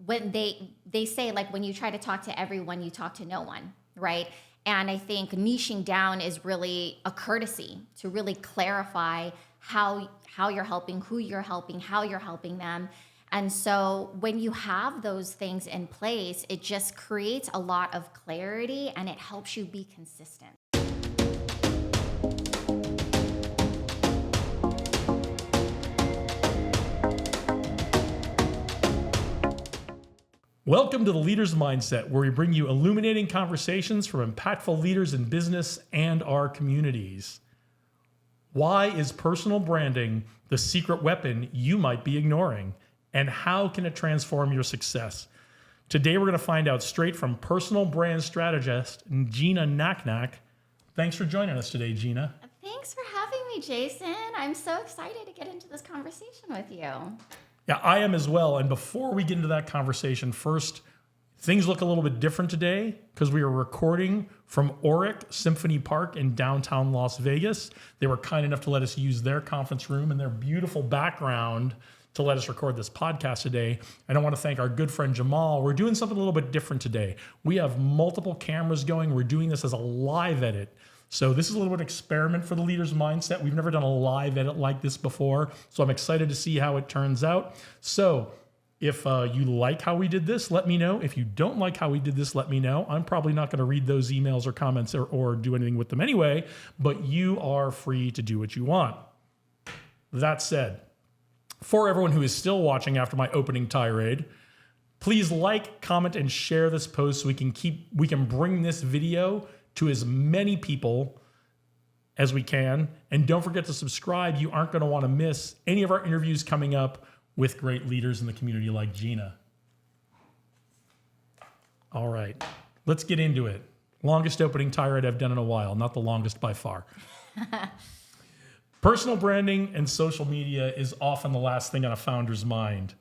when they say, like, when you try to talk to everyone, you talk to no one, right? And I think niching down is really a courtesy to really clarify how you're helping, who you're helping, how you're helping them. And so when you have those things in place, it just creates a lot of clarity and it helps you be consistent. Welcome to the Leader's Mindset, where we bring you illuminating conversations from impactful leaders in business and our communities. Why is personal branding the secret weapon you might be ignoring? And how can it transform your success? Today, we're going to find out straight from personal brand strategist Gina Nacnac. Thanks for joining us today, Gina. Thanks for having me, Jason. I'm so excited to get into this conversation with you. Yeah, I am as well. And before we get into that conversation, first, things look a little bit different today because we are recording from Auric Symphony Park in downtown Las Vegas. They were kind enough to let us use their conference room and their beautiful background to let us record this podcast today. And I want to thank our good friend Jamal. We're doing something a little bit different today. We have multiple cameras going. We're doing this as a live edit. So this is a little bit of experiment for the Leader's Mindset. We've never done a live edit like this before. So I'm excited to see how it turns out. So if you like how we did this, let me know. If you don't like how we did this, let me know. I'm probably not going to read those emails or comments or do anything with them anyway, but you are free to do what you want. That said, for everyone who is still watching after my opening tirade, please like, comment, and share this post so we can bring this video to as many people as we can. And don't forget to subscribe. You aren't going to want to miss any of our interviews coming up with great leaders in the community like Gina. All right, let's get into it. Longest opening tirade I've done in a while, not the longest by far. Personal branding and social media is often the last thing on a founder's mind.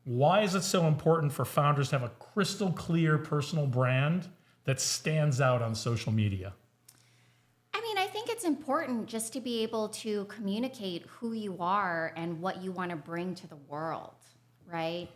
Why is it so important for founders to have a crystal clear personal brand that stands out on social media? I mean, I think it's important just to be able to communicate who you are and what you want to bring to the world, right?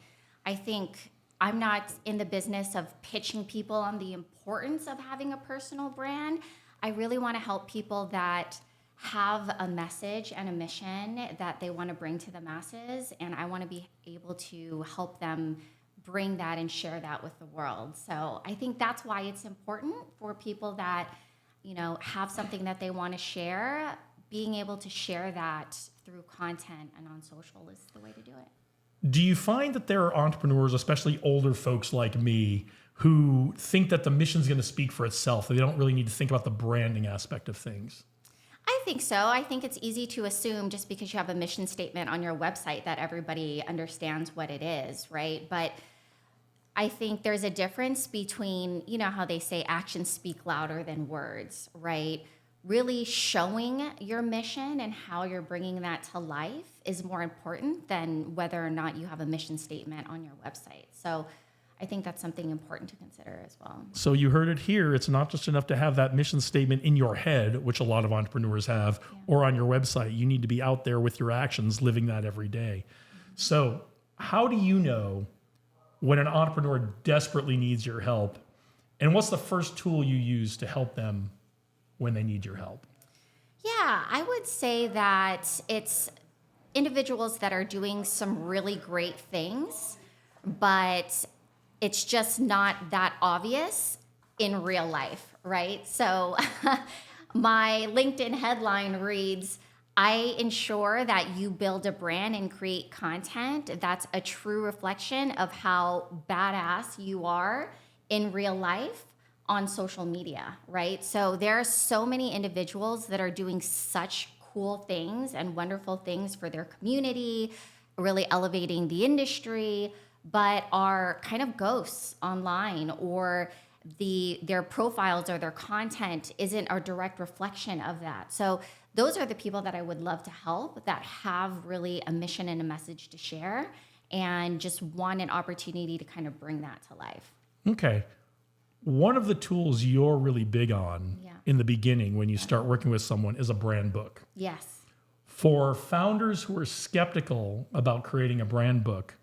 I think I'm not in the business of pitching people on the importance of having a personal brand. I really want to help people that have a message and a mission that they want to bring to the masses, and I want to be able to help them bring that and share that with the world. So I think that's why it's important for people that, have something that they want to share. Being able to share that through content and on social is the way to do it. Do you find that there are entrepreneurs, especially older folks like me, who think that the mission is going to speak for itself? They don't really need to think about the branding aspect of things? I think so. I think it's easy to assume just because you have a mission statement on your website that everybody understands what it is, right? But I think there's a difference between, how they say actions speak louder than words, right? Really showing your mission and how you're bringing that to life is more important than whether or not you have a mission statement on your website. So I think that's something important to consider as well. So you heard it here. It's not just enough to have that mission statement in your head, which a lot of entrepreneurs have, or on your website. You need to be out there with your actions, living that every day. So how do you know when an entrepreneur desperately needs your help? And what's the first tool you use to help them when they need your help? Yeah, I would say that it's individuals that are doing some really great things, but it's just not that obvious in real life, right? So my LinkedIn headline reads, I ensure that you build a brand and create content that's a true reflection of how badass you are in real life on social media, right? So there are so many individuals that are doing such cool things and wonderful things for their community, really elevating the industry, but are kind of ghosts online, or their profiles or their content isn't a direct reflection of that. So those are the people that I would love to help, that have really a mission and a message to share and just want an opportunity to kind of bring that to life. Okay. One of the tools you're really big on in the beginning when you start working with someone is a brand book. Yes. For founders who are skeptical about creating a brand book,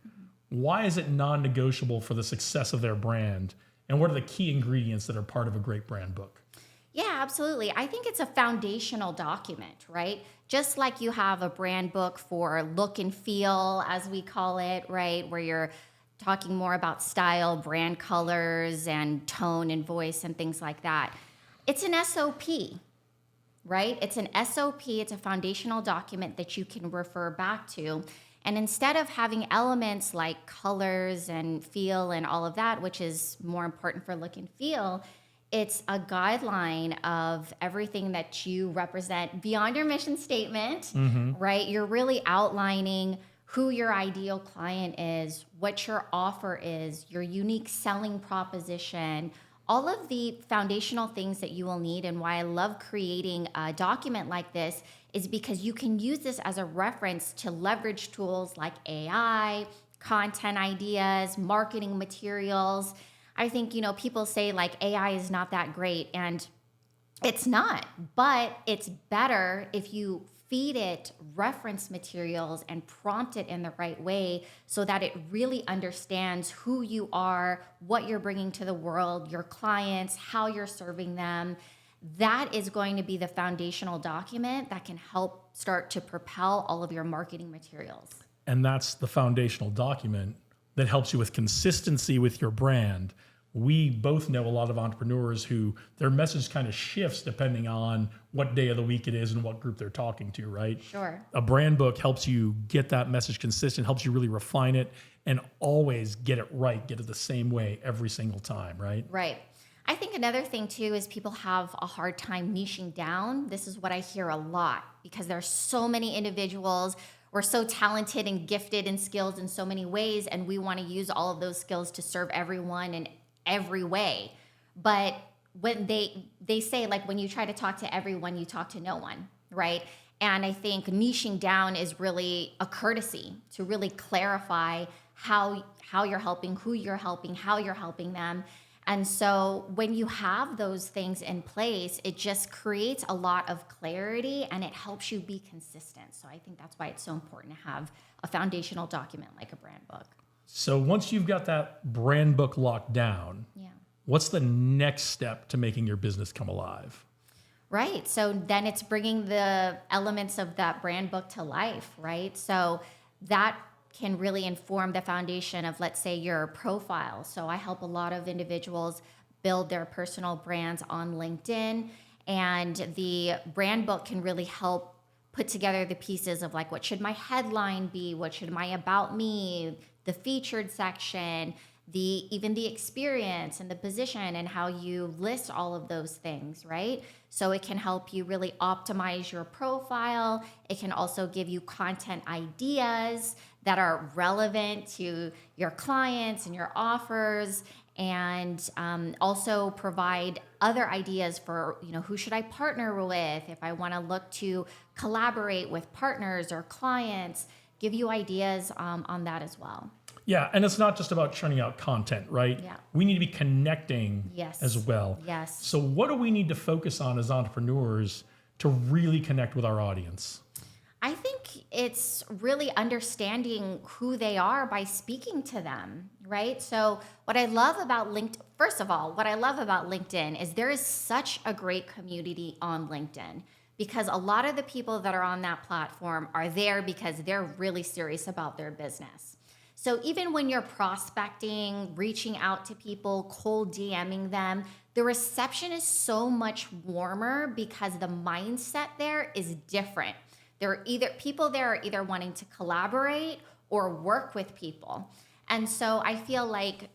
why is it non-negotiable for the success of their brand? And what are the key ingredients that are part of a great brand book? Yeah, absolutely. I think it's a foundational document, right? Just like you have a brand book for look and feel, as we call it, right? Where you're talking more about style, brand colors, and tone and voice and things like that. It's an SOP, right? It's an SOP, it's a foundational document that you can refer back to. And instead of having elements like colors and feel and all of that, which is more important for look and feel, it's a guideline of everything that you represent beyond your mission statement, right? You're really outlining who your ideal client is, what your offer is, your unique selling proposition, all of the foundational things that you will need. And why I love creating a document like this is because you can use this as a reference to leverage tools like AI, content ideas, marketing materials. I think, people say like AI is not that great, and it's not, but it's better if you feed it reference materials and prompt it in the right way so that it really understands who you are, what you're bringing to the world, your clients, how you're serving them. That is going to be the foundational document that can help start to propel all of your marketing materials. And that's the foundational document that helps you with consistency with your brand. We both know a lot of entrepreneurs who their message kind of shifts depending on what day of the week it is and what group they're talking to, right? Sure. A brand book helps you get that message consistent, helps you really refine it and always get it right, get it the same way every single time, right? Right. I think another thing too is people have a hard time niching down. This is what I hear a lot because there's so many individuals. We're so talented and gifted and skilled in so many ways, and we want to use all of those skills to serve everyone in every way. But when they say, like, when you try to talk to everyone, you talk to no one, right? And I think niching down is really a courtesy to really clarify how you're helping, who you're helping, how you're helping them. And so when you have those things in place, it just creates a lot of clarity and it helps you be consistent. So I think that's why it's so important to have a foundational document like a brand book. So once you've got that brand book locked down, what's the next step to making your business come alive? Right. So then it's bringing the elements of that brand book to life, right? So that can really inform the foundation of, let's say, your profile. So I help a lot of individuals build their personal brands on LinkedIn, and the brand book can really help put together the pieces of, like, what should my headline be? What should my about me, the featured section, even the experience and the position and how you list all of those things, right? So it can help you really optimize your profile. It can also give you content ideas that are relevant to your clients and your offers, and also provide other ideas for, who should I partner with if I want to look to collaborate with partners or clients, give you ideas on that as well. Yeah, and it's not just about churning out content, right? Yeah. We need to be connecting as well. Yes. So what do we need to focus on as entrepreneurs to really connect with our audience? I think it's really understanding who they are by speaking to them, right? So what I love about LinkedIn, first of all, what I love about LinkedIn is there is such a great community on LinkedIn, because a lot of the people that are on that platform are there because they're really serious about their business. So even when you're prospecting, reaching out to people, cold DMing them, the reception is so much warmer because the mindset there is different. People there are either wanting to collaborate or work with people. And so I feel like,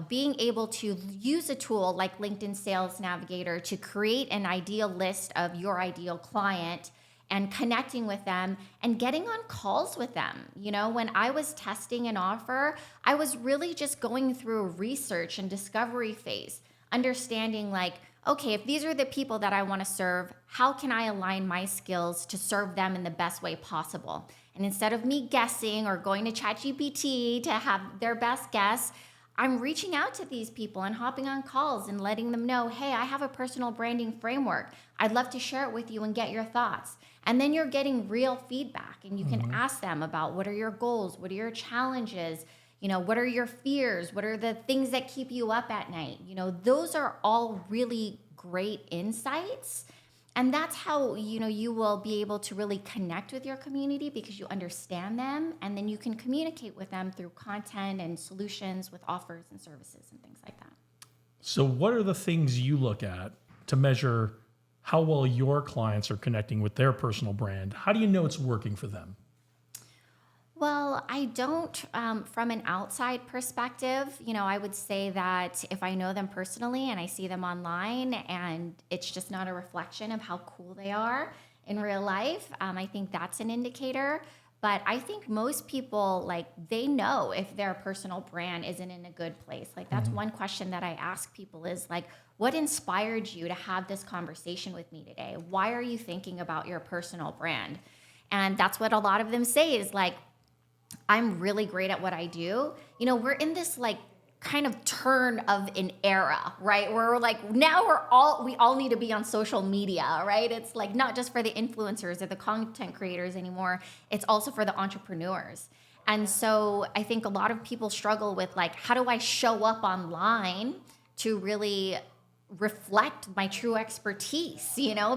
being able to use a tool like LinkedIn Sales Navigator to create an ideal list of your ideal client and connecting with them and getting on calls with them. When I was testing an offer, I was really just going through a research and discovery phase, understanding, like, okay, if these are the people that I want to serve, how can I align my skills to serve them in the best way possible? And instead of me guessing or going to ChatGPT to have their best guess, I'm reaching out to these people and hopping on calls and letting them know, hey, I have a personal branding framework. I'd love to share it with you and get your thoughts. And then you're getting real feedback, and you can ask them about, what are your goals? What are your challenges? What are your fears? What are the things that keep you up at night? Those are all really great insights. And that's how, you will be able to really connect with your community because you understand them, and then you can communicate with them through content and solutions with offers and services and things like that. So what are the things you look at to measure how well your clients are connecting with their personal brand? How do you know it's working for them? Well, I don't, from an outside perspective, I would say that if I know them personally and I see them online and it's just not a reflection of how cool they are in real life, I think that's an indicator. But I think most people, they know if their personal brand isn't in a good place. That's one question that I ask people is, what inspired you to have this conversation with me today? Why are you thinking about your personal brand? And that's what a lot of them say is, I'm really great at what I do. We're in this kind of turn of an era, right? Where we're now we all need to be on social media, right? It's not just for the influencers or the content creators anymore. It's also for the entrepreneurs. And so I think a lot of people struggle with how do I show up online to really reflect my true expertise,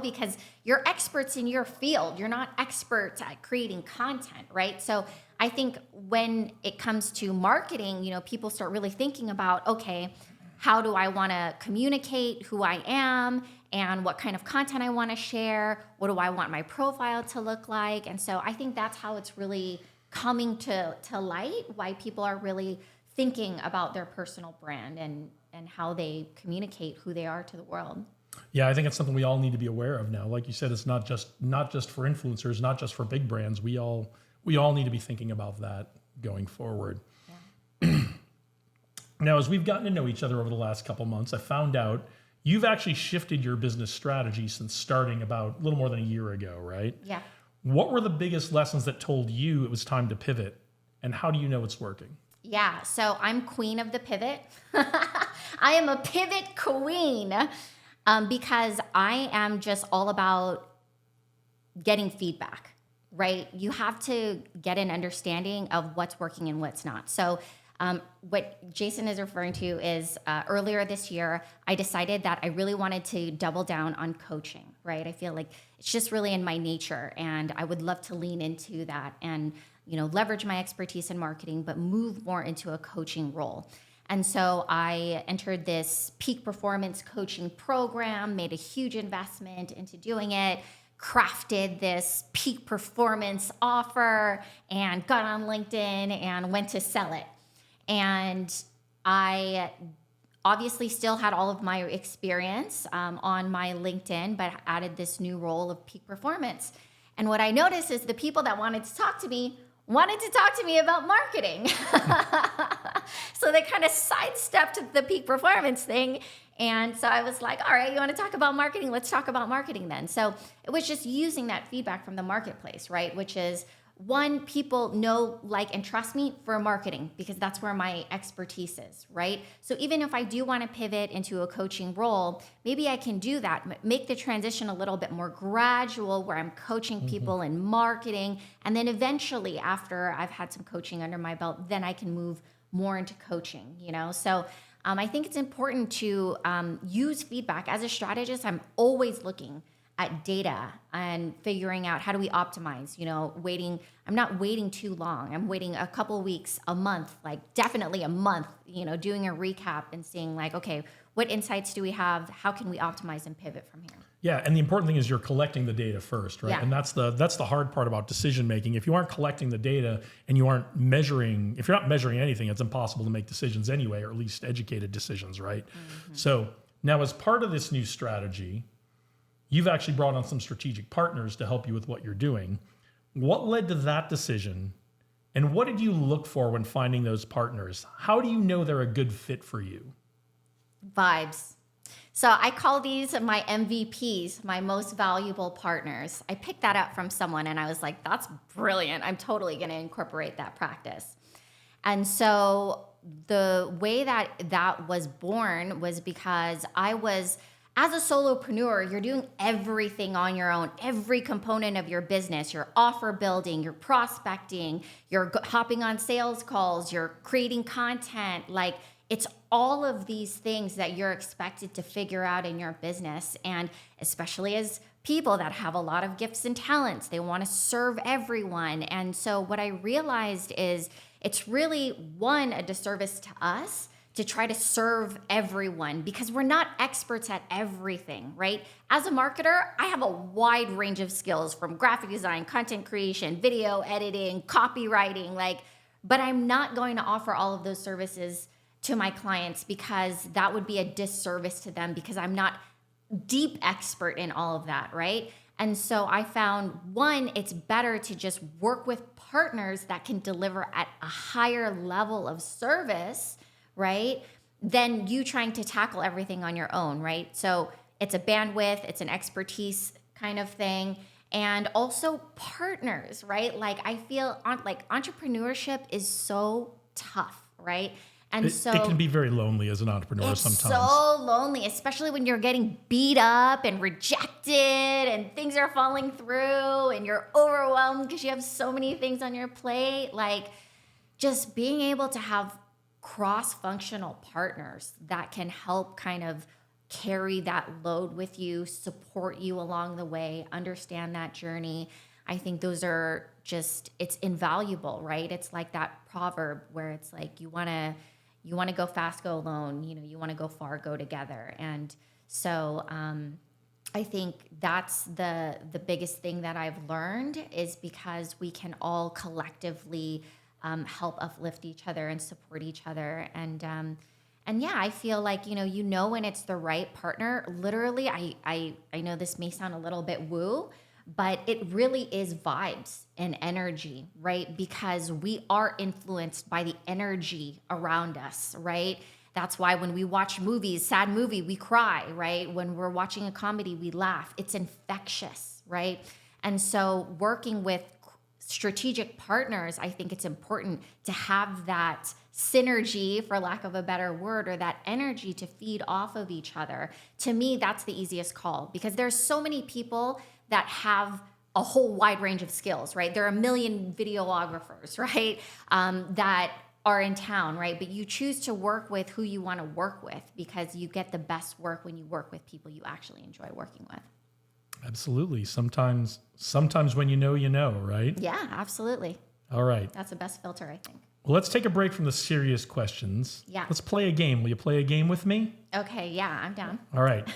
because you're experts in your field. You're not experts at creating content, right? So I think when it comes to marketing, people start really thinking about, okay, how do I want to communicate who I am and what kind of content I want to share? What do I want my profile to look like? And so I think that's how it's really coming to light, why people are really thinking about their personal brand and how they communicate who they are to the world. Yeah, I think it's something we all need to be aware of now. Like you said, it's not just for influencers, not just for big brands. We all need to be thinking about that going forward. Yeah. Now, as we've gotten to know each other over the last couple months, I found out you've actually shifted your business strategy since starting about a little more than a year ago, right? Yeah. What were the biggest lessons that told you it was time to pivot, and how do you know it's working? Yeah, so I'm queen of the pivot. I am a pivot queen because I am just all about getting feedback, right? You have to get an understanding of what's working and what's not. So what Jason is referring to is earlier this year, I decided that I really wanted to double down on coaching, right? I feel like it's just really in my nature, and I would love to lean into that and leverage my expertise in marketing, but move more into a coaching role. And so I entered this peak performance coaching program, made a huge investment into doing it, crafted this peak performance offer, and got on LinkedIn and went to sell it. And I obviously still had all of my experience on my LinkedIn, but added this new role of peak performance. And what I noticed is the people that wanted to talk to me about marketing. So they kind of sidestepped the peak performance thing. And so I was like, all right, you want to talk about marketing? Let's talk about marketing then. So it was just using that feedback from the marketplace, right? Which is, one, people know, like, and trust me for marketing because that's where my expertise is, right? So even if I do want to pivot into a coaching role, maybe I can do that, make the transition a little bit more gradual where I'm coaching people in marketing. And then eventually, after I've had some coaching under my belt, then I can move more into coaching, So I think it's important to use feedback. As a strategist, I'm always looking at data and figuring out how do we optimize, I'm not waiting too long. I'm waiting a couple of weeks, a month, definitely a month, doing a recap and seeing okay, what insights do we have? How can we optimize and pivot from here? Yeah, and the important thing is you're collecting the data first, right? Yeah. And that's the hard part about decision making. If you aren't collecting the data and you aren't measuring, if you're not measuring anything, it's impossible to make decisions anyway, or at least educated decisions, right? Mm-hmm. So now, as part of this new strategy, you've actually brought on some strategic partners to help you with what you're doing. What led to that decision? And what did you look for when finding those partners? How do you know they're a good fit for you? Vibes. So I call these my MVPs, my most valuable partners. I picked that up from someone and I was like, that's brilliant. I'm totally going to incorporate that practice. And so the way that was born was because I was As a solopreneur, you're doing everything on your own, every component of your business. You're offer building, you're prospecting, you're hopping on sales calls, you're creating content. Like, it's all of these things that you're expected to figure out in your business. And especially as people that have a lot of gifts and talents, they want to serve everyone. And so what I realized is it's really, one, a disservice to us to try to serve everyone because we're not experts at everything, right? As a marketer, I have a wide range of skills from graphic design, content creation, video editing, copywriting, but I'm not going to offer all of those services to my clients because that would be a disservice to them because I'm not deep expert in all of that, right? And so I found, one, it's better to just work with partners that can deliver at a higher level of service, right? Than you trying to tackle everything on your own, right? So it's a bandwidth, it's an expertise kind of thing. And also partners, right? Like, I feel like entrepreneurship is so tough, right? And so it can be very lonely as an entrepreneur sometimes. It's so lonely, especially when you're getting beat up and rejected and things are falling through and you're overwhelmed because you have so many things on your plate. Like, just being able to have cross-functional partners that can help kind of carry that load with you, support you along the way, understand that journey. I think those are just, it's invaluable, right? It's like that proverb where it's like, you want to go fast, go alone. You want to go far, go together. And so I think that's the biggest thing that I've learned is because we can all collectively help uplift each other and support each other. And yeah, I feel like, when it's the right partner. Literally, I know this may sound a little bit woo, but it really is vibes and energy, right? Because we are influenced by the energy around us, right? That's why when we watch movies, sad movie, we cry, right? When we're watching a comedy, we laugh. It's infectious, right? And so working with strategic partners, I think it's important to have that synergy, for lack of a better word, or that energy to feed off of each other. To me, that's the easiest call because there's so many people that have a whole wide range of skills, right? There are a million videographers, right? That are in town, right? But you choose to work with who you want to work with because you get the best work when you work with people you actually enjoy working with. Absolutely. Sometimes when you know, right? Yeah, absolutely. All right. That's the best filter, I think. Well, let's take a break from the serious questions. Yeah. Let's play a game. Will you play a game with me? Okay, yeah, I'm down. All right.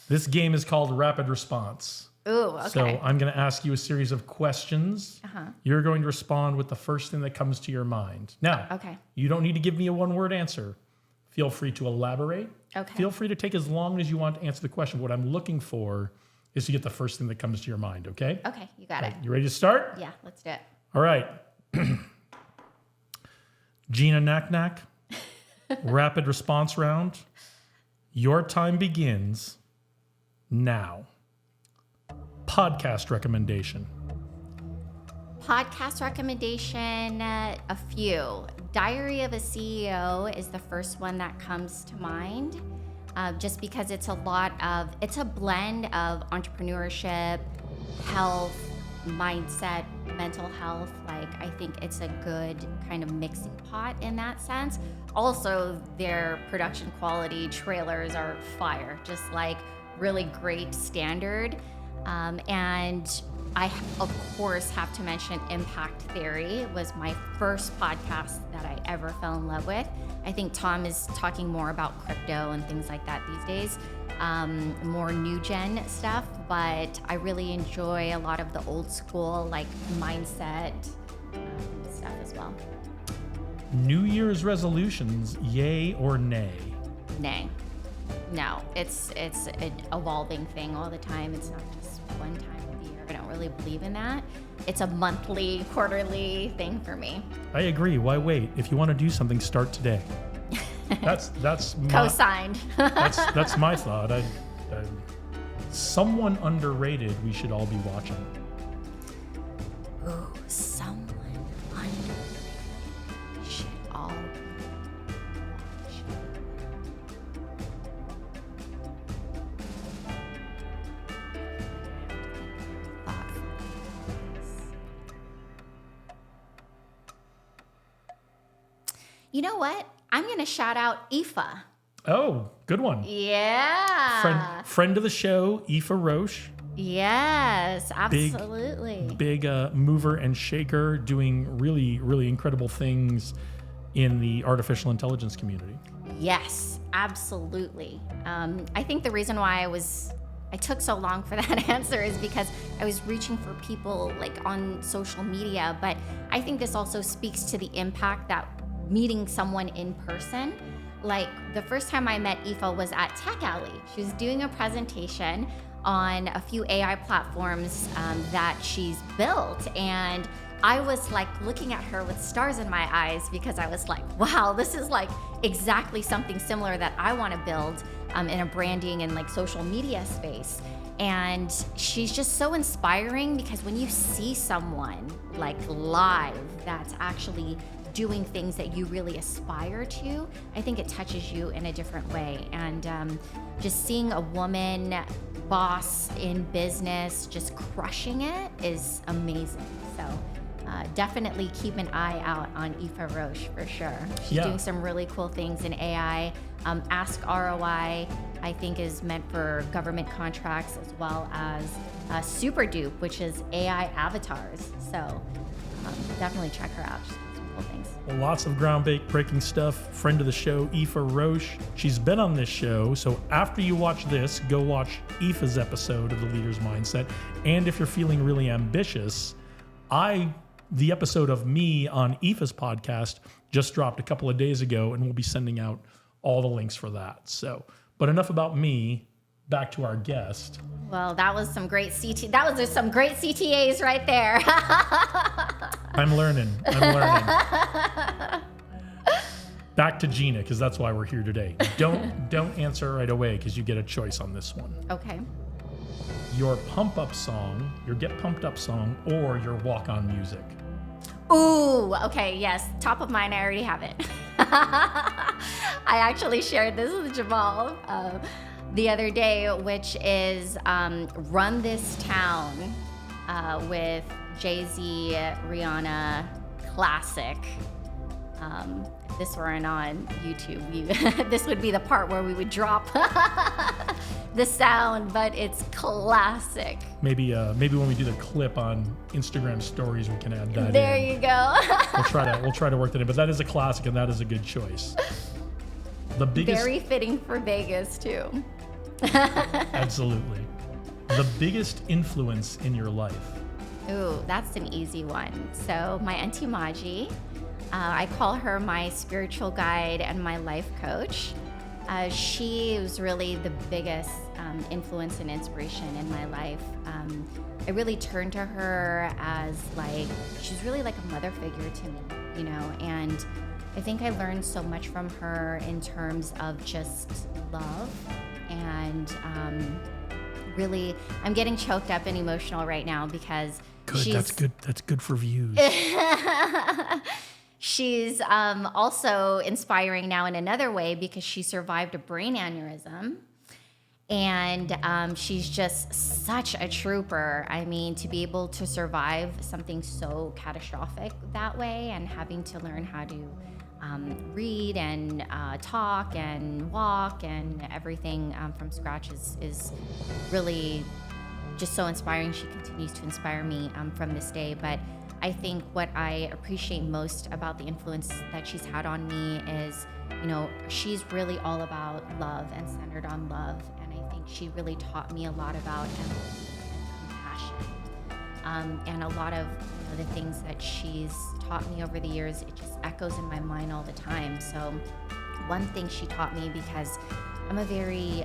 This game is called Rapid Response. Ooh, okay. So I'm going to ask you a series of questions. You're going to respond with the first thing that comes to your mind. Now, Okay. you don't need to give me a one-word answer. Feel free to elaborate. Okay. Feel free to take as long as you want to answer the question. What I'm looking for is to get the first thing that comes to your mind, okay? Okay, you got it. You ready to start? Yeah, let's do it. All right. Gina Nacnac, rapid response round. Your time begins now. Podcast recommendation. Podcast recommendation, a few. Diary of a CEO is the first one that comes to mind, just because it's a blend of entrepreneurship, health, mindset, mental health. Like, I think it's a good kind of mixing pot in that sense. Also, their production quality trailers are fire, just like really great standard. And I, of course, have to mention Impact Theory. It was my first podcast that I ever fell in love with. I think Tom is talking more about crypto and things like that these days, more new gen stuff, but I really enjoy a lot of the old school, like mindset stuff as well. New Year's resolutions, yay or nay? Nay. No, it's an evolving thing all the time. It's not just one time of the year. I don't really believe in that. It's a monthly, quarterly thing for me. I agree. Why wait? If you want to do something, start today. That's my, Co-signed. that's my thought. Someone underrated we should all be watching. Ooh, someone underrated we should all be watching. You know what? I'm going to shout out Aoife. Oh, good one. Yeah. Friend of the show, Aoife Roche. Yes, absolutely. Big mover and shaker, doing really, really incredible things in the artificial intelligence community. Yes, absolutely. I think the reason why I took so long for that answer is because I was reaching for people like on social media, but I think this also speaks to the impact that meeting someone in person. Like the first time I met Aoife was at Tech Alley. She was doing a presentation on a few AI platforms that she's built, and I was like looking at her with stars in my eyes because I was like, wow, this is like exactly something similar that I want to build in a branding and like social media space. And she's just so inspiring because when you see someone like live that's actually doing things that you really aspire to, I think it touches you in a different way. And just seeing a woman boss in business just crushing it is amazing. So definitely keep an eye out on Aoife Roche for sure. She's doing some really cool things in AI. Ask ROI, I think, is meant for government contracts, as well as Super Dupe, which is AI avatars. So definitely check her out. She's doing some cool things. Well, lots of groundbreaking stuff. Friend of the show, Aoife Roche. She's been on this show, so after you watch this, go watch Aoife's episode of The Leader's Mindset. And if you're feeling really ambitious, the episode of me on Aoife's podcast just dropped a couple of days ago, and we'll be sending out all the links for that. So, but enough about me. Back to our guest. Well, that was some great some great CTAs right there. I'm learning. Back to Gina, because that's why we're here today. Don't answer right away, because you get a choice on this one. Okay. Your pump up song, your get pumped up song, or your walk on music. Ooh, okay, yes. Top of mind, I already have it. I actually shared this with Jamal the other day, which is Run This Town with Jay-Z, Rihanna, classic. If this weren't on YouTube, this would be the part where we would drop the sound, but it's classic. Maybe when we do the clip on Instagram stories, we can add that there in. You go. We'll try to work that in, but that is a classic, and that is a good choice. The biggest, very fitting for Vegas too. Absolutely. The biggest influence in your life. Ooh, that's an easy one. So my Auntie Maji, I call her my spiritual guide and my life coach. She was really the biggest influence and inspiration in my life. I really turned to her as she's really like a mother figure to me, you know, and I think I learned so much from her in terms of just love and really, I'm getting choked up and emotional right now because That's good for views. She's also inspiring now in another way because she survived a brain aneurysm. And she's just such a trooper. I mean, to be able to survive something so catastrophic that way and having to learn how to read and talk and walk and everything from scratch is really just so inspiring. She continues to inspire me from this day. But I think what I appreciate most about the influence that she's had on me is, you know, she's really all about love and centered on love. And I think she really taught me a lot about empathy and compassion. And a lot of the things that she's taught me over the years, it just echoes in my mind all the time. So one thing she taught me, because I'm a very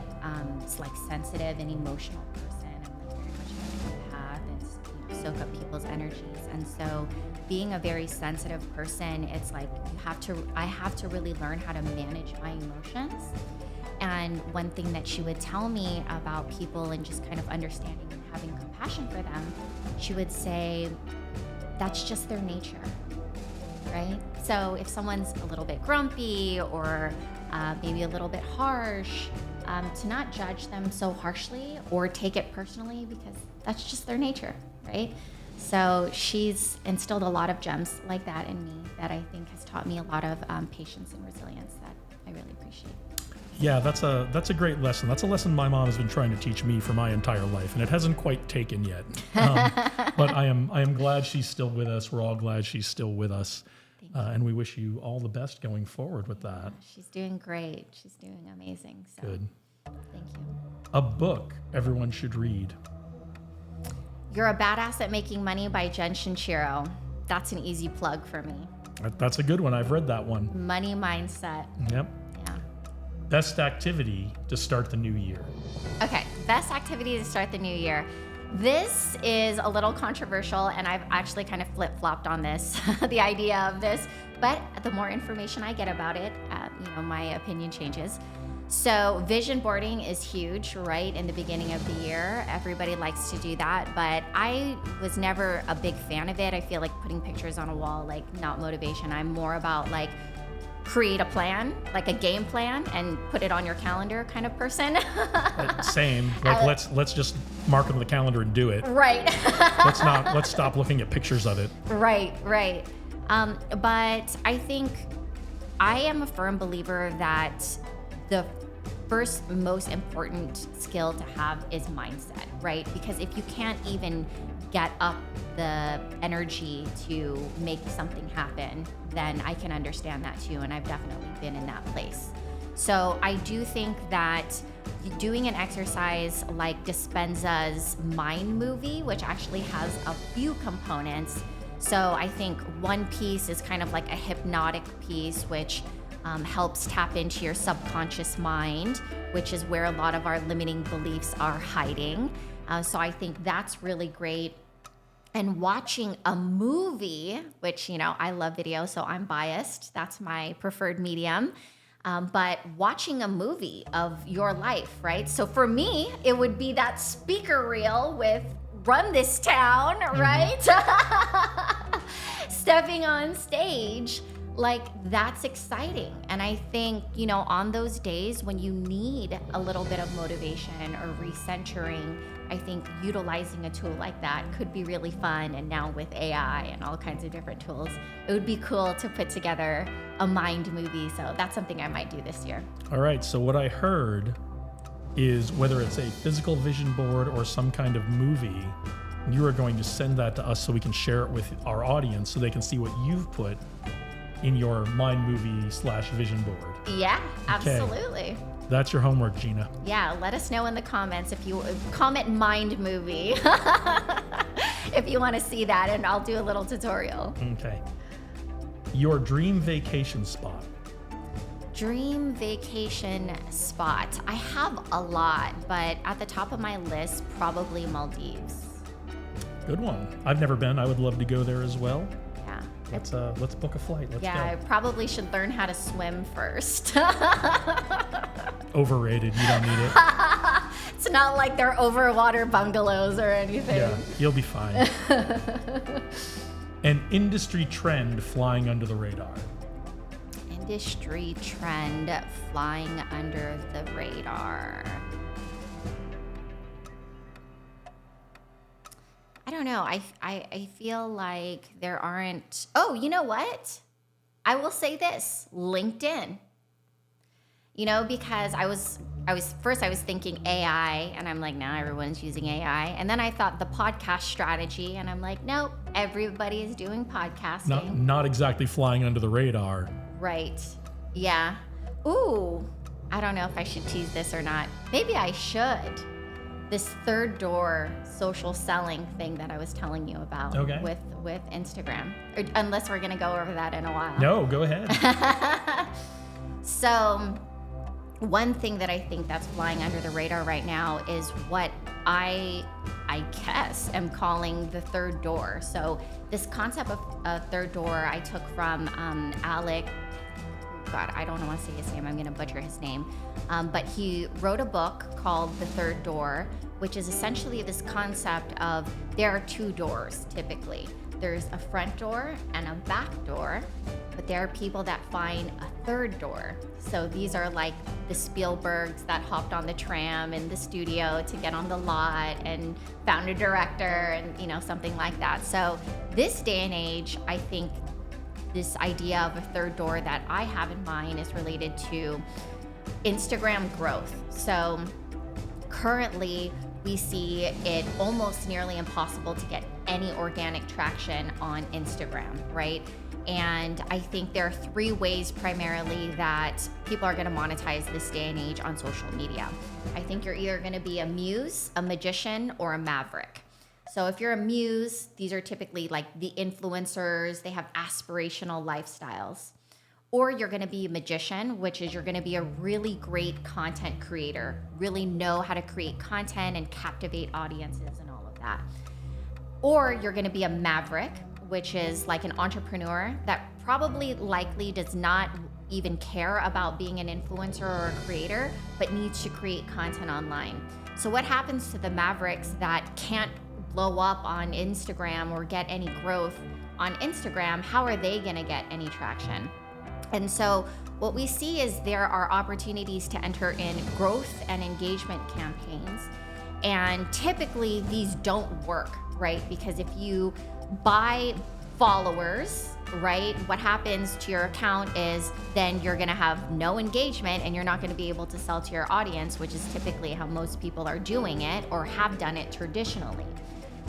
sensitive and emotional person, I'm very much an empath and soak up people's energies. And so being a very sensitive person, it's like I have to really learn how to manage my emotions. And one thing that she would tell me about people and just kind of understanding and having compassion for them, she would say, that's just their nature, right? So if someone's a little bit grumpy or maybe a little bit harsh, to not judge them so harshly or take it personally, because that's just their nature, right? So she's instilled a lot of gems like that in me that I think has taught me a lot of patience and resilience that I really appreciate. Yeah, that's a great lesson. That's a lesson my mom has been trying to teach me for my entire life, and it hasn't quite taken yet. But I am glad she's still with us. We're all glad she's still with us, and we wish you all the best going forward with that. She's doing great. She's doing amazing. So Good. thank you. A book everyone should read. You're a Badass at Making Money by Jen Shinshiro. That's an easy plug for me. That's a good one. I've read that one. Money mindset. Yep. Yeah. Best activity to start the new year. Okay, best activity to start the new year. This is a little controversial, and I've actually kind of flip-flopped on this, the idea of this, but the more information I get about it, my opinion changes. So vision boarding is huge, right? In the beginning of the year, everybody likes to do that, but I was never a big fan of it. I feel like putting pictures on a wall, like, not motivation. I'm more about like create a plan, like a game plan, and put it on your calendar kind of person. Same. Like let's just mark it on the calendar and do it. Right. Let's stop looking at pictures of it. Right. But I think I am a firm believer that the first most important skill to have is mindset, right? Because if you can't even get up the energy to make something happen, then I can understand that too, and I've definitely been in that place. So I do think that doing an exercise like Dispenza's Mind Movie, which actually has a few components. So I think one piece is kind of like a hypnotic piece, which helps tap into your subconscious mind, which is where a lot of our limiting beliefs are hiding. So I think that's really great. And watching a movie, which, I love video, so I'm biased. That's my preferred medium. But watching a movie of your life, right? So for me, it would be that speaker reel with Run This Town, right? Stepping on stage. Like, that's exciting. And I think, on those days when you need a little bit of motivation or recentering, I think utilizing a tool like that could be really fun. And now with AI and all kinds of different tools, it would be cool to put together a mind movie. So that's something I might do this year. All right. So what I heard is whether it's a physical vision board or some kind of movie, you are going to send that to us so we can share it with our audience so they can see what you've put in your mind movie / vision board. Yeah, absolutely. That's your homework, Gina. Yeah, let us know in the comments if you comment mind movie if you want to see that, and I'll do a little tutorial. Okay. Your dream vacation spot. Dream vacation spot. I have a lot, but at the top of my list, probably Maldives. Good one. I've never been. I would love to go there as well. Yeah. Let's book a flight. Let's go. I probably should learn how to swim first. Overrated. You don't need it. It's not like they're overwater bungalows or anything. Yeah, you'll be fine. An industry trend flying under the radar. Industry trend flying under the radar. I don't know. I feel like there aren't. Oh, you know what? I will say this: LinkedIn. Because I was thinking AI, and I'm like, now everyone's using AI. And then I thought the podcast strategy, and I'm like, nope, everybody is doing podcasting. Not exactly flying under the radar. Right. Yeah. Ooh, I don't know if I should tease this or not. Maybe I should. This third door social selling thing that I was telling you about with Instagram. Unless we're going to go over that in a while. No, go ahead. So one thing that I think that's flying under the radar right now is what I guess am calling the third door. So this concept of a third door I took from Alec. God, I don't want to say his name. I'm going to butcher his name. But he wrote a book called The Third Door, which is essentially this concept of there are two doors typically. there's a front door and a back door, but there are people that find a third door. So these are like the Spielbergs that hopped on the tram in the studio to get on the lot and found a director and, you know, something like that. So this day and age, I think this idea of a third door that I have in mind is related to Instagram growth. So currently, we see it almost nearly impossible to get any organic traction on Instagram, right? And I think there are 3 ways primarily that people are going to monetize this day and age on social media. I think you're either going to be a muse, a magician, or a maverick. So if you're a muse, these are typically like the influencers, they have aspirational lifestyles. Or you're going to be a magician, which is you're going to be a really great content creator, really know how to create content and captivate audiences and all of that. Or you're going to be a maverick, which is like an entrepreneur that probably likely does not even care about being an influencer or a creator, but needs to create content online. So what happens to the mavericks that can't blow up on Instagram or get any growth on Instagram? How are they going to get any traction? And so what we see is there are opportunities to enter in growth and engagement campaigns. And typically these don't work, right? Because if you buy followers, right, what happens to your account is then you're going to have no engagement and you're not going to be able to sell to your audience, which is typically how most people are doing it or have done it traditionally.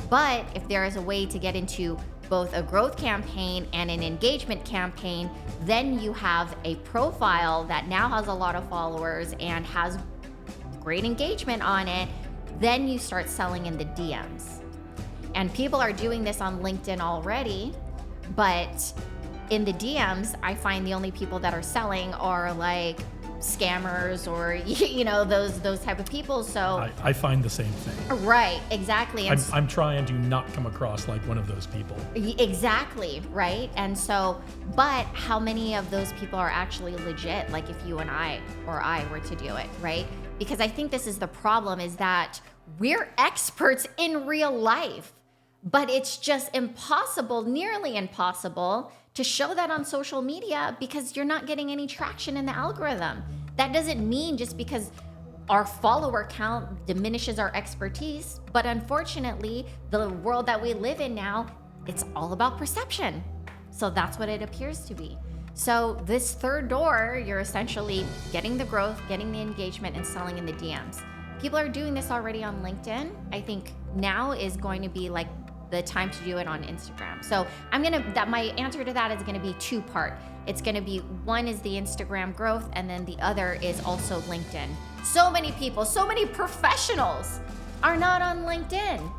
But if there is a way to get into both a growth campaign and an engagement campaign, then you have a profile that now has a lot of followers and has great engagement on it. Then you start selling in the DMs. And people are doing this on LinkedIn already, but in the DMs, I find the only people that are selling are like scammers or, you know, those type of people. So I find the same thing. Right, exactly. And I'm trying to not come across like one of those people. Exactly, right? And so, but how many of those people are actually legit? Like if you and I or I were to do it, right? Because I think this is the problem, is that we're experts in real life, but it's just impossible, nearly impossible, to show that on social media because you're not getting any traction in the algorithm. That doesn't mean just because our follower count diminishes our expertise, but unfortunately, the world that we live in now, it's all about perception. So that's what it appears to be. So this third door, you're essentially getting the growth, getting the engagement, and selling in the DMs. People are doing this already on LinkedIn. I think now is going to be like the time to do it on Instagram. So my answer to that is gonna be 2-part. It's gonna be, one is the Instagram growth, and then the other is also LinkedIn. So many people, so many professionals are not on LinkedIn.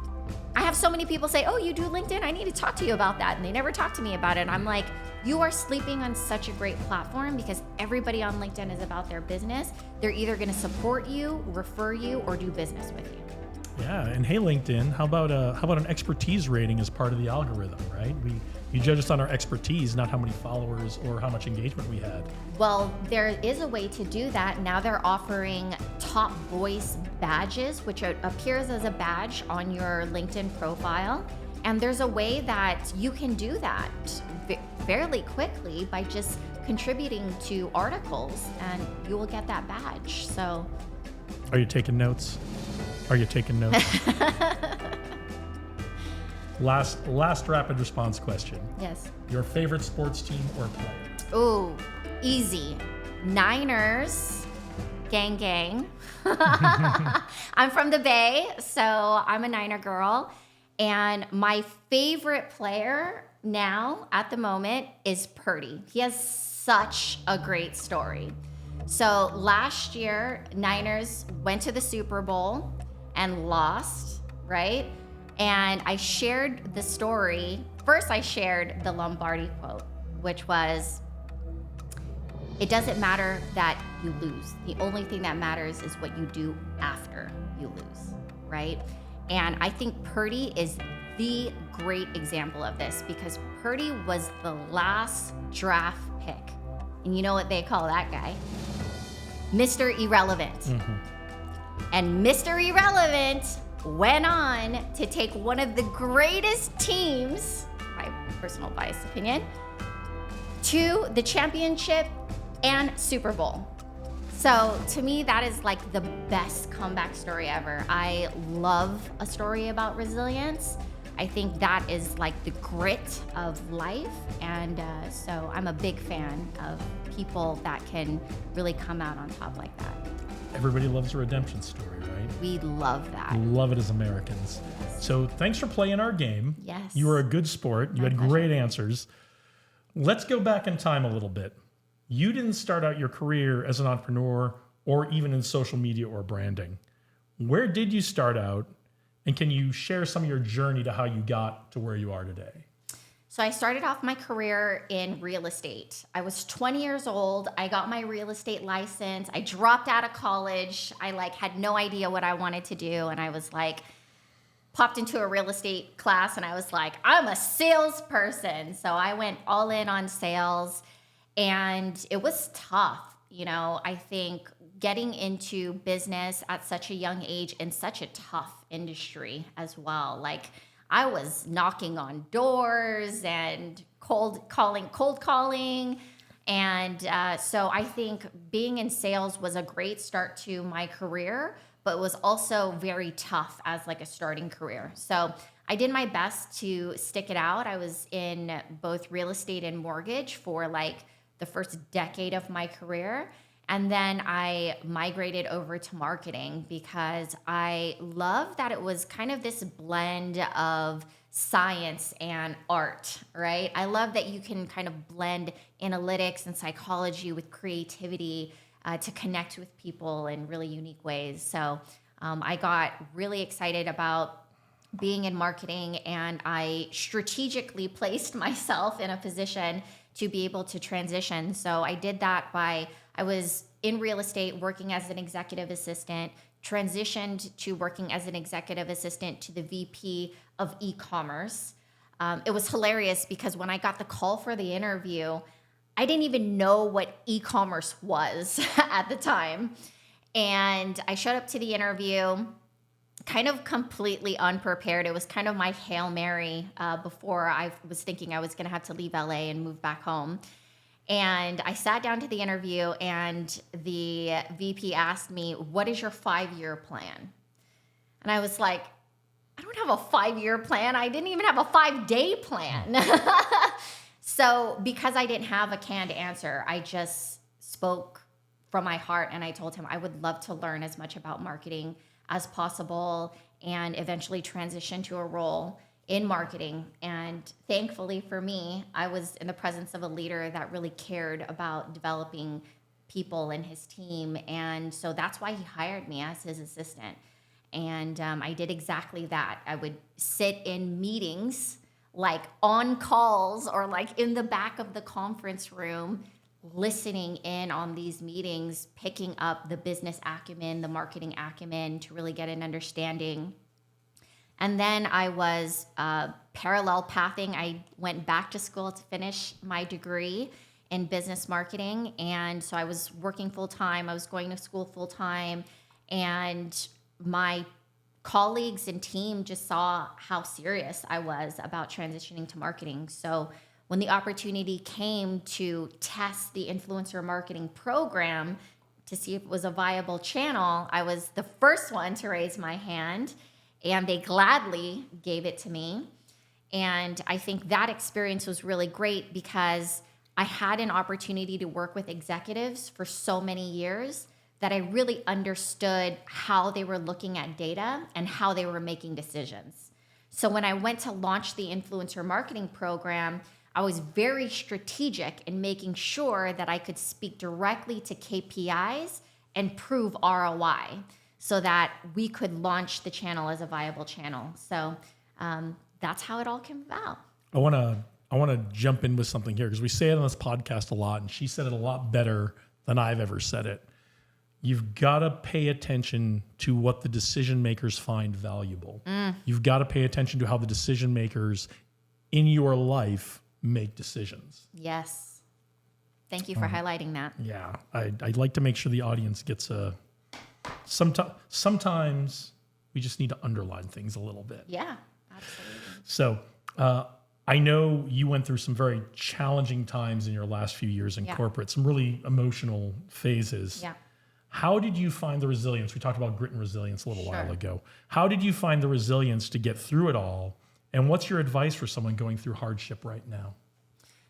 I have so many people say, oh, you do LinkedIn? I need to talk to you about that. And they never talk to me about it. And I'm like, you are sleeping on such a great platform because everybody on LinkedIn is about their business. They're either gonna support you, refer you, or do business with you. Yeah, and hey, LinkedIn, how about an expertise rating as part of the algorithm, right? You judge us on our expertise, not how many followers or how much engagement we had. Well, there is a way to do that. Now they're offering top voice badges, which appears as a badge on your LinkedIn profile. And there's a way that you can do that fairly quickly by just contributing to articles, and you will get that badge. So, are you taking notes? Are you taking notes? Last rapid response question. Yes. Your favorite sports team or player? Ooh, easy. Niners, gang, gang. I'm from the Bay, so I'm a Niner girl. And my favorite player now at the moment is Purdy. He has such a great story. So last year, Niners went to the Super Bowl and lost, right? And I shared the story. First, I shared the Lombardi quote, which was, it doesn't matter that you lose. The only thing that matters is what you do after you lose, right? And I think Purdy is the great example of this because Purdy was the last draft pick. And you know what they call that guy? Mr. Irrelevant. Mm-hmm. And Mr. Irrelevant went on to take one of the greatest teams, I personal biased opinion, to the championship and Super Bowl. So to me, that is like the best comeback story ever. I love a story about resilience. I think that is like the grit of life. And so I'm a big fan of people that can really come out on top like that. Everybody loves a redemption story, right? We love that. We love it as Americans. So thanks for playing our game. Yes. You were a good sport. You had great answers. Let's go back in time a little bit. You didn't start out your career as an entrepreneur or even in social media or branding. Where did you start out? And can you share some of your journey to how you got to where you are today? So I started off my career in real estate. I was 20 years old. I got my real estate license. I dropped out of college. I had no idea what I wanted to do. And I was popped into a real estate class and I was like, I'm a salesperson. So I went all in on sales and it was tough. I think getting into business at such a young age in such a tough industry as well. I was knocking on doors and cold calling. And so I think being in sales was a great start to my career, but was also very tough as a starting career. So I did my best to stick it out. I was in both real estate and mortgage for the first decade of my career. And then I migrated over to marketing because I love that it was kind of this blend of science and art, right? I love that you can kind of blend analytics and psychology with creativity to connect with people in really unique ways. So I got really excited about being in marketing, and I strategically placed myself in a position to be able to transition. So I did that I was in real estate working as an executive assistant, transitioned to working as an executive assistant to the VP of e-commerce. It was hilarious because when I got the call for the interview, I didn't even know what e-commerce was at the time. And I showed up to the interview kind of completely unprepared. It was kind of my Hail Mary before I was thinking I was going to have to leave LA and move back home. And I sat down to the interview and the VP asked me, what is your 5-year plan? And I was like, I don't have a 5-year plan. I didn't even have a 5-day plan. So because I didn't have a canned answer, I just spoke from my heart and I told him I would love to learn as much about marketing as possible and eventually transition to a role in marketing. And thankfully for me, I was in the presence of a leader that really cared about developing people in his team. And so that's why he hired me as his assistant. And I did exactly that. I would sit in meetings, on calls or in the back of the conference room, listening in on these meetings, picking up the business acumen, the marketing acumen to really get an understanding. And then I was parallel pathing. I went back to school to finish my degree in business marketing. And so I was working full-time. I was going to school full-time. And my colleagues and team just saw how serious I was about transitioning to marketing. So when the opportunity came to test the influencer marketing program to see if it was a viable channel, I was the first one to raise my hand. And they gladly gave it to me. And I think that experience was really great because I had an opportunity to work with executives for so many years that I really understood how they were looking at data and how they were making decisions. So when I went to launch the influencer marketing program, I was very strategic in making sure that I could speak directly to KPIs and prove ROI, so that we could launch the channel as a viable channel. So that's how it all came about. I want to jump in with something here because we say it on this podcast a lot, and she said it a lot better than I've ever said it. You've got to pay attention to what the decision makers find valuable. You've got to pay attention to how the decision makers in your life make decisions. Yes. Thank you for highlighting that. Yeah. I'd like to make sure the audience gets sometimes we just need to underline things a little bit. Yeah, absolutely. So I know you went through some very challenging times in your last few years in corporate, some really emotional phases. Yeah. How did you find the resilience? We talked about grit and resilience a little while ago. How did you find the resilience to get through it all? And what's your advice for someone going through hardship right now?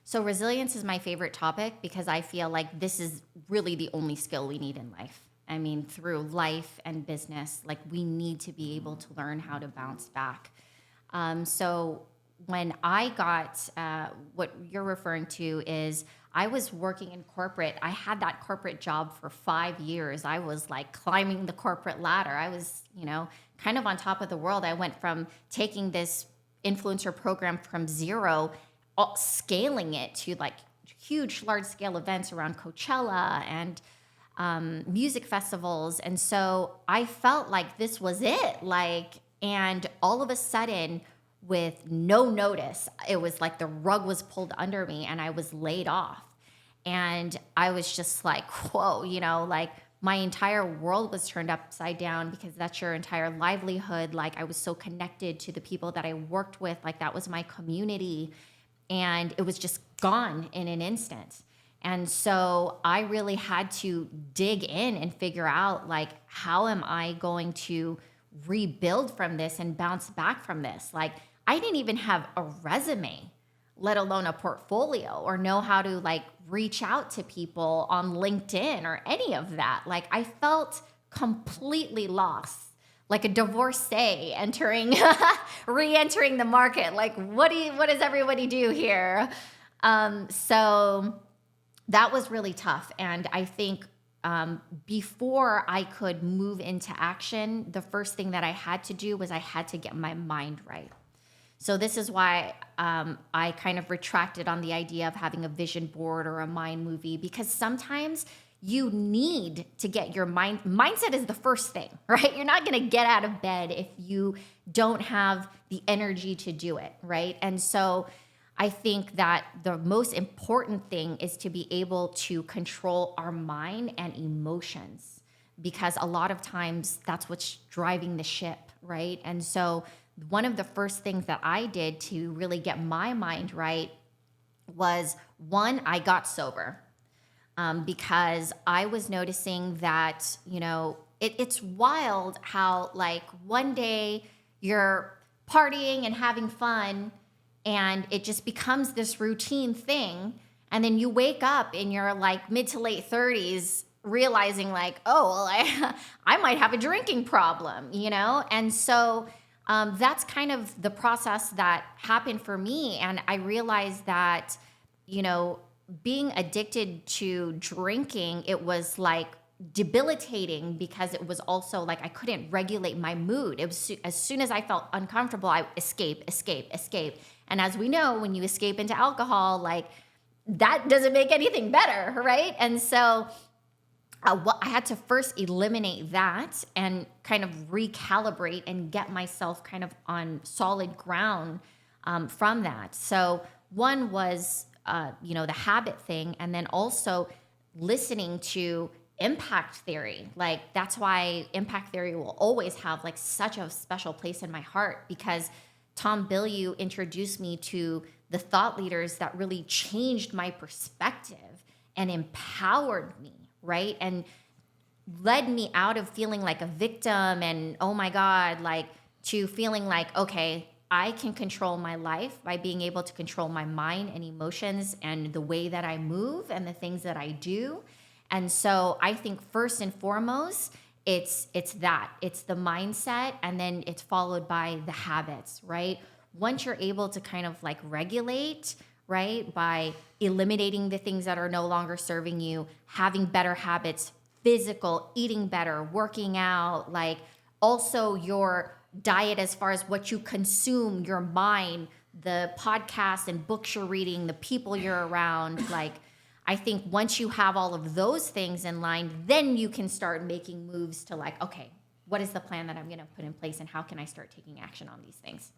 So resilience is my favorite topic because I feel like this is really the only skill we need in life. I mean, through life and business, like we need to be able to learn how to bounce back. So when I got what you're referring to is I was working in corporate. I had that corporate job for 5 years. I was like climbing the corporate ladder. I was, kind of on top of the world. I went from taking this influencer program from zero, scaling it to like huge, large scale events around Coachella and music festivals. And so I felt like this was it. And all of a sudden, with no notice, it was like the rug was pulled under me and I was laid off. And I was just like, whoa, like my entire world was turned upside down because that's your entire livelihood. Like I was so connected to the people that I worked with, like that was my community. And it was just gone in an instant. And so I really had to dig in and figure out like, how am I going to rebuild from this and bounce back from this? Like I didn't even have a resume, let alone a portfolio, or know how to like reach out to people on LinkedIn or any of that. Like I felt completely lost, like a divorcee re-entering the market. Like what does everybody do here? So that was really tough. And I think before I could move into action, the first thing that I had to do was I had to get my mind right. So this is why I kind of retracted on the idea of having a vision board or a mind movie, because sometimes you need to get your mindset is the first thing, right? You're not going to get out of bed if you don't have the energy to do it, right? And so I think that the most important thing is to be able to control our mind and emotions, because a lot of times that's what's driving the ship, right? And so one of the first things that I did to really get my mind right was, one, I got sober, because I was noticing that, it's wild how like one day you're partying and having fun and it just becomes this routine thing. And then you wake up in your like mid to late 30s realizing like, oh, well, I might have a drinking problem, And so that's kind of the process that happened for me. And I realized that, being addicted to drinking, it was like debilitating, because it was also like I couldn't regulate my mood. It was as soon as I felt uncomfortable, I escape. And as we know, when you escape into alcohol, like that doesn't make anything better, right? And so I had to first eliminate that and kind of recalibrate and get myself kind of on solid ground from that. So one was, the habit thing, and then also listening to impact theory. Like that's why impact theory will always have like such a special place in my heart, because Tom Bilyeu introduced me to the thought leaders that really changed my perspective and empowered me, right? And led me out of feeling like a victim and, oh my God, like to feeling like, okay, I can control my life by being able to control my mind and emotions and the way that I move and the things that I do. And so I think first and foremost, it's the mindset, and then it's followed by the habits, right? Once you're able to kind of like regulate, right, by eliminating the things that are no longer serving you, having better habits, physical, eating better, working out, like also your diet as far as what you consume, your mind, the podcasts and books you're reading, the people you're around. Like, I think once you have all of those things in line, then you can start making moves to like, okay, what is the plan that I'm going to put in place and how can I start taking action on these things?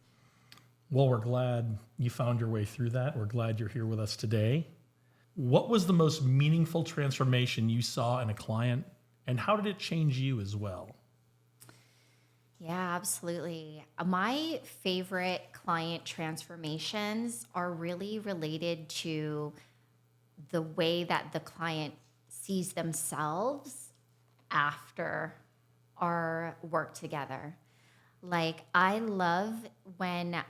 Well, we're glad you found your way through that. We're glad you're here with us today. What was the most meaningful transformation you saw in a client, and how did it change you as well? Yeah, absolutely. My favorite client transformations are really related to the way that the client sees themselves after our work together. Like, I love when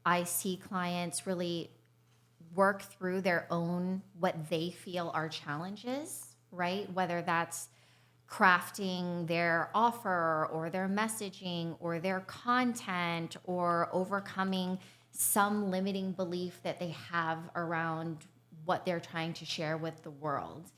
I see clients really work through their own, what they feel are challenges, right? Whether that's crafting their offer or their messaging or their content or overcoming some limiting belief that they have around what they're trying to share with the world,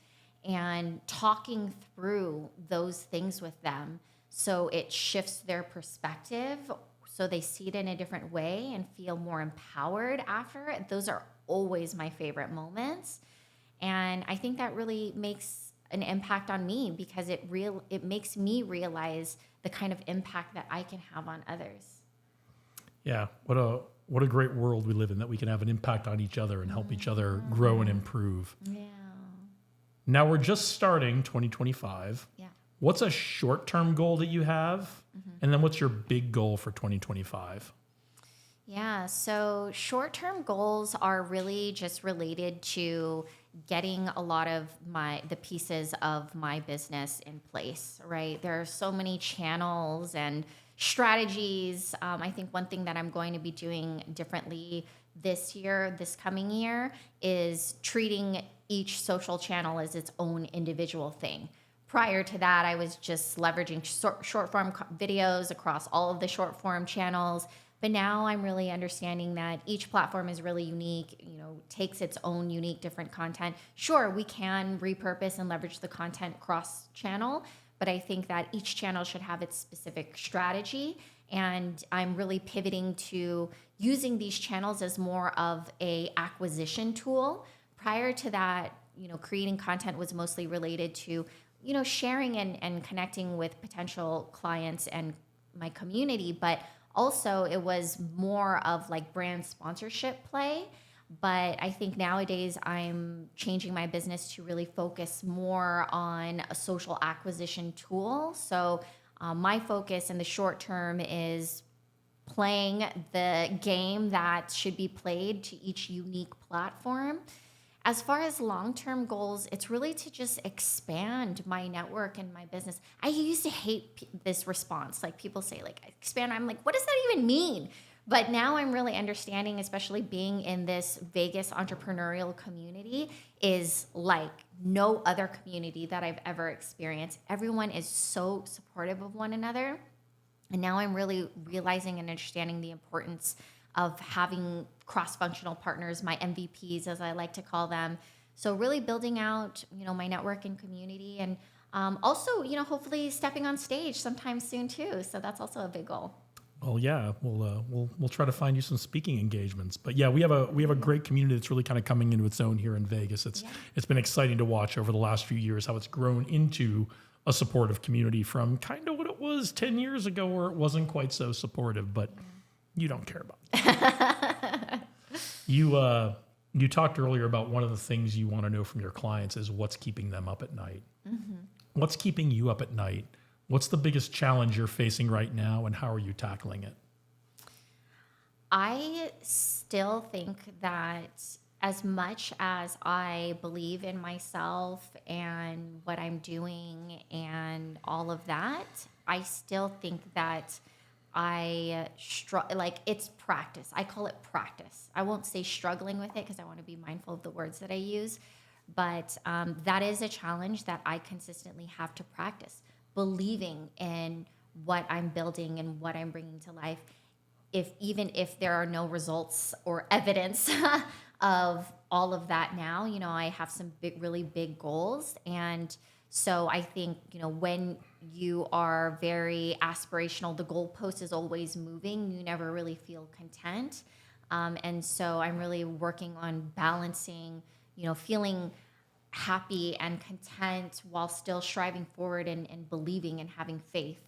and talking through those things with them so it shifts their perspective, so they see it in a different way and feel more empowered after it. Those are always my favorite moments. And I think that really makes an impact on me because it makes me realize the kind of impact that I can have on others. Yeah, what a great world we live in, that we can have an impact on each other and help each other grow and improve. Yeah. Now we're just starting 2025. Yeah. What's a short-term goal that you have? And then what's your big goal for 2025? Yeah, so short-term goals are really just related to getting a lot of the pieces of my business in place, right? There are so many channels and strategies. I think one thing that I'm going to be doing differently this coming year, is treating each social channel as its own individual thing. Prior to that, I was just leveraging short form videos across all of the short form channels. But now I'm really understanding that each platform is really unique, takes its own unique different content. Sure, we can repurpose and leverage the content cross channel, but I think that each channel should have its specific strategy. And I'm really pivoting to using these channels as more of a acquisition tool. Prior to that, creating content was mostly related to sharing and connecting with potential clients and my community, but also it was more of like brand sponsorship play. But I think nowadays I'm changing my business to really focus more on a social acquisition tool. So my focus in the short term is playing the game that should be played to each unique platform. As far as long-term goals, it's really to just expand my network and my business. I used to hate this response. Like, people say, like, expand. I'm like, what does that even mean? But now I'm really understanding, especially being in this Vegas entrepreneurial community, is like no other community that I've ever experienced. Everyone is so supportive of one another. And now I'm really realizing and understanding the importance of having cross-functional partners, my MVPs, as I like to call them. So really building out, my network and community, and also, hopefully stepping on stage sometime soon too. So that's also a big goal. Well, yeah, we'll try to find you some speaking engagements. But yeah, we have a great community that's really kind of coming into its own here in Vegas. It's been exciting to watch over the last few years how it's grown into a supportive community from kind of what it was 10 years ago, where it wasn't quite so supportive. But you don't care about it. You talked earlier about one of the things you want to know from your clients is what's keeping them up at night. Mm-hmm. What's keeping you up at night? What's the biggest challenge you're facing right now, and how are you tackling it? I still think that as much as I believe in myself and what I'm doing and all of that, I still think that it's practice. I call it practice. I won't say struggling with it because I want to be mindful of the words that I use, but that is a challenge that I consistently have to practice, believing in what I'm building and what I'm bringing to life. Even if there are no results or evidence of all of that now, I have some really big goals. And so I think, when you are very aspirational, the goalpost is always moving. You never really feel content. And so I'm really working on balancing, feeling happy and content while still striving forward and believing and having faith,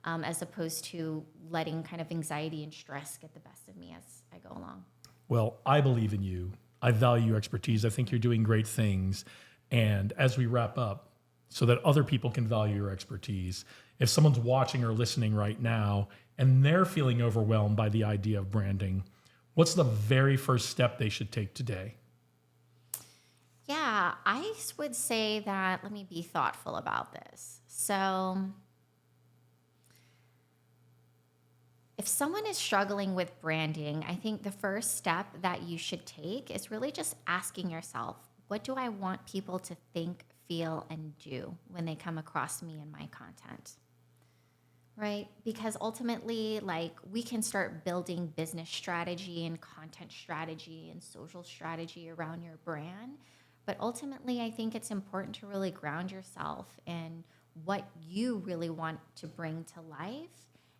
as opposed to letting kind of anxiety and stress get the best of me as I go along. Well, I believe in you. I value your expertise. I think you're doing great things. And as we wrap up, so that other people can value your expertise. If someone's watching or listening right now and they're feeling overwhelmed by the idea of branding, what's the very first step they should take today? Yeah, I would say that, let me be thoughtful about this. So if someone is struggling with branding, I think the first step that you should take is really just asking yourself, what do I want people to think, feel, and do when they come across me and my content? Right? Because ultimately, like, we can start building business strategy and content strategy and social strategy around your brand. But ultimately, I think it's important to really ground yourself in what you really want to bring to life.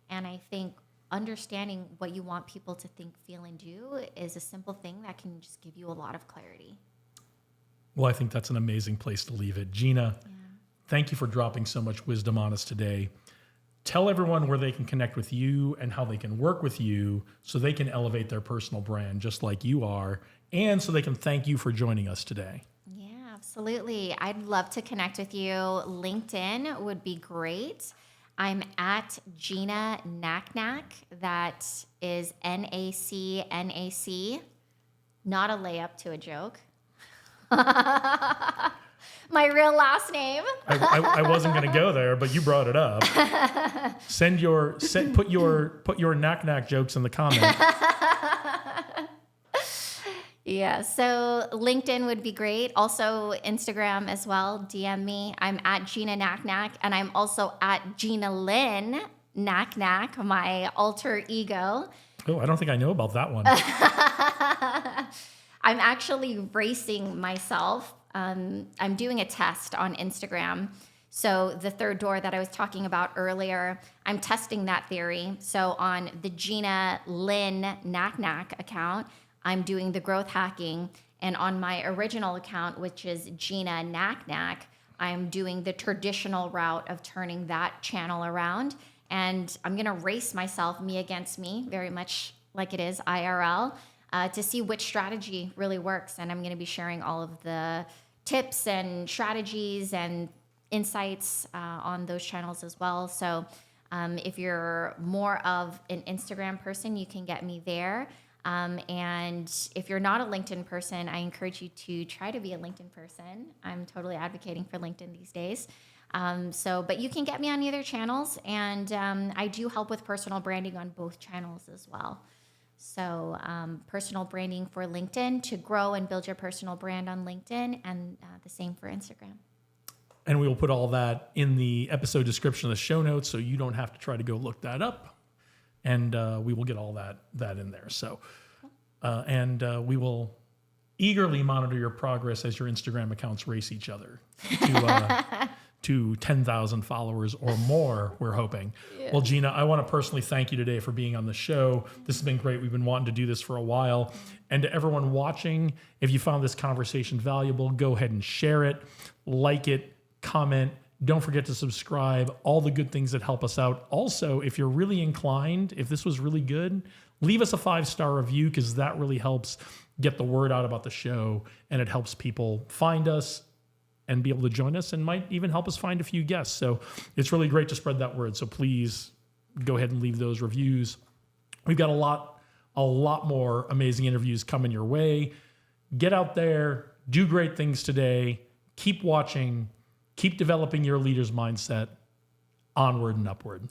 And I think understanding what you want people to think, feel, and do is a simple thing that can just give you a lot of clarity. Well, I think that's an amazing place to leave it. Gina, thank you for dropping so much wisdom on us today. Tell everyone where they can connect with you and how they can work with you so they can elevate their personal brand just like you are, and so they can thank you for joining us today. Yeah, absolutely. I'd love to connect with you. LinkedIn would be great. I'm at Gina Nacnac. That is Nacnac. Not a layup to a joke. My real last name. I wasn't going to go there, but you brought it up. Put your knack jokes in the comments. Yeah, so LinkedIn would be great. Also Instagram as well. DM me. I'm at Gina Nacnac, and I'm also at Gina Lynn Nacnac, my alter ego. Oh, I don't think I know about that one. I'm actually racing myself. I'm doing a test on Instagram. So the third door that I was talking about earlier, I'm testing that theory. So on the Gina Lynn Nacnac account, I'm doing the growth hacking. And on my original account, which is Gina Nacnac, I'm doing the traditional route of turning that channel around. And I'm going to race myself, me against me, very much like it is IRL, to see which strategy really works. And I'm going to be sharing all of the tips and strategies and insights on those channels as well. So if you're more of an Instagram person, you can get me there. And if you're not a LinkedIn person, I encourage you to try to be a LinkedIn person. I'm totally advocating for LinkedIn these days. But you can get me on either channels, and I do help with personal branding on both channels as well. So personal branding for LinkedIn to grow and build your personal brand on LinkedIn, and the same for Instagram. And we will put all that in the episode description of the show notes, so you don't have to try to go look that up. And we will get all that in there. So, we will eagerly monitor your progress as your Instagram accounts race each other to 10,000 followers or more, we're hoping. Yeah. Well, Gina, I want to personally thank you today for being on the show. This has been great. We've been wanting to do this for a while. And to everyone watching, if you found this conversation valuable, go ahead and share it, like it, comment. Don't forget to subscribe, all the good things that help us out. Also, if you're really inclined, if this was really good, leave us a 5-star review, because that really helps get the word out about the show, and it helps people find us and be able to join us, and might even help us find a few guests. So it's really great to spread that word. So please go ahead and leave those reviews. We've got a lot more amazing interviews coming your way. Get out there, do great things today, keep watching, keep developing your leader's mindset. Onward and upward.